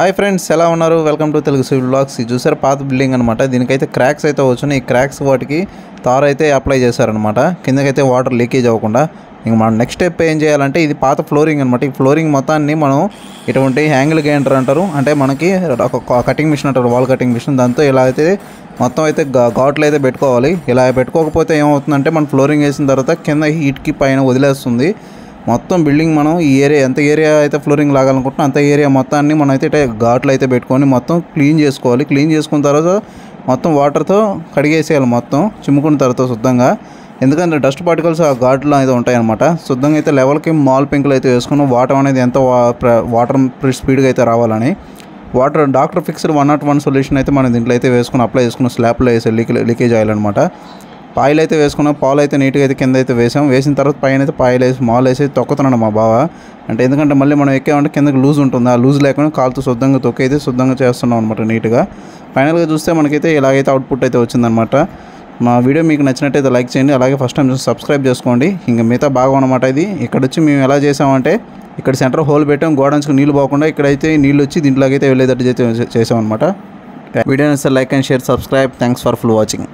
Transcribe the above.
Hi friends, ఎలా ఉన్నారు? Welcome to Telugu civil blogs. ఇది చూసారు పాత బిల్డింగ్ అనమాట. దీనికైతే క్రాక్స్ అయితే వచ్చున్నాయి. ఈ క్రాక్స్ వాటికి తార్ అయితే అప్లై చేశారనమాట, కిందకైతే వాటర్ లీకేజ్ అవ్వకుండా. ఇంక మనం నెక్స్ట్ స్టెప్ ఏం చేయాలంటే, ఇది పాత ఫ్లోరింగ్ అనమాట. ఈ ఫ్లోరింగ్ మొత్తాన్ని మనం ఇటువంటి హ్యాంగిల్ గ్రైండర్ అంటారు, అంటే మనకి ఒక కటింగ్ మిషన్ అంటారు, వాల్ కటింగ్ మిషన్. దాంతో ఇలా అయితే మొత్తం అయితే ఘాట్లు అయితే పెట్టుకోవాలి. ఇలా పెట్టుకోకపోతే ఏమవుతుందంటే, మనం ఫ్లోరింగ్ వేసిన తర్వాత కింద హీట్కి పైన వదిలేస్తుంది. మొత్తం బిల్డింగ్ మనం ఈ ఏరియా ఎంత ఏరియా అయితే ఫ్లోరింగ్ లాగాలనుకుంటున్నాం అంత ఏరియా మొత్తాన్ని మనం అయితే ఘాట్లు అయితే పెట్టుకొని మొత్తం క్లీన్ చేసుకోవాలి. క్లీన్ చేసుకున్న తర్వాత మొత్తం వాటర్తో కడిగేసేయాలి, మొత్తం చిమ్ముకున్న తర్వాత శుద్ధంగా. ఎందుకంటే డస్ట్ పార్టికల్స్ ఆ ఘాట్లో అయితే ఉంటాయన్నమాట. శుద్ధంగా అయితే లెవెల్కి మాల్ పెంకులు అయితే వేసుకున్నాం. వాటర్ అనేది ఎంత వాటర్ స్పీడ్గా అయితే రావాలని వాటర్ డాక్టర్ ఫిక్స్డ్ 101 సొల్యూషన్ అయితే మనం దీంట్లో అయితే వేసుకుని అప్లై చేసుకున్న స్లాబ్లో వేసే లీకేజ్ ఆయిల్ అనమాట. పాయిల్ అయితే వేసుకున్నాం. పాలు అయితే నీట్గా అయితే కింద అయితే వేసాం. వేసిన తర్వాత పైన అయితే పాయిల్ వేసి మాల్ వేసి తొక్కుతున్నాడు మా బావ. అంటే ఎందుకంటే మళ్ళీ మనం ఎక్కామంటే కిందకి లూజ్ ఉంటుంది, ఆ లూజ్ లేకుండా కాలుతో శుద్ధంగా తొక్కి అయితే శుద్ధంగా చేస్తున్నాం అనమాట నీట్గా. ఫైనల్గా చూస్తే మనకైతే ఇలాగైతే అవుట్పుట్ అయితే వచ్చిందనమాట. మా వీడియో మీకు నచ్చినట్టయితే లైక్ చేయండి, అలాగే ఫస్ట్ టైం సబ్స్క్రైబ్ చేసుకోండి. ఇంకా మిగతా భాగం అనమాట ఇది. ఇక్కడ వచ్చి మేము ఎలా చేసామంటే, ఇక్కడ సెంటర్ హోల్ పెట్టాం, గోడన్స్కి నీళ్ళు పోకుండా ఇక్కడైతే నీళ్ళు వచ్చి దీంట్లోకి అయితే వెళ్ళేటట్టు చేసాం అనమాట. వీడియో నచ్చితే like and share, subscribe. Thanks for full watching.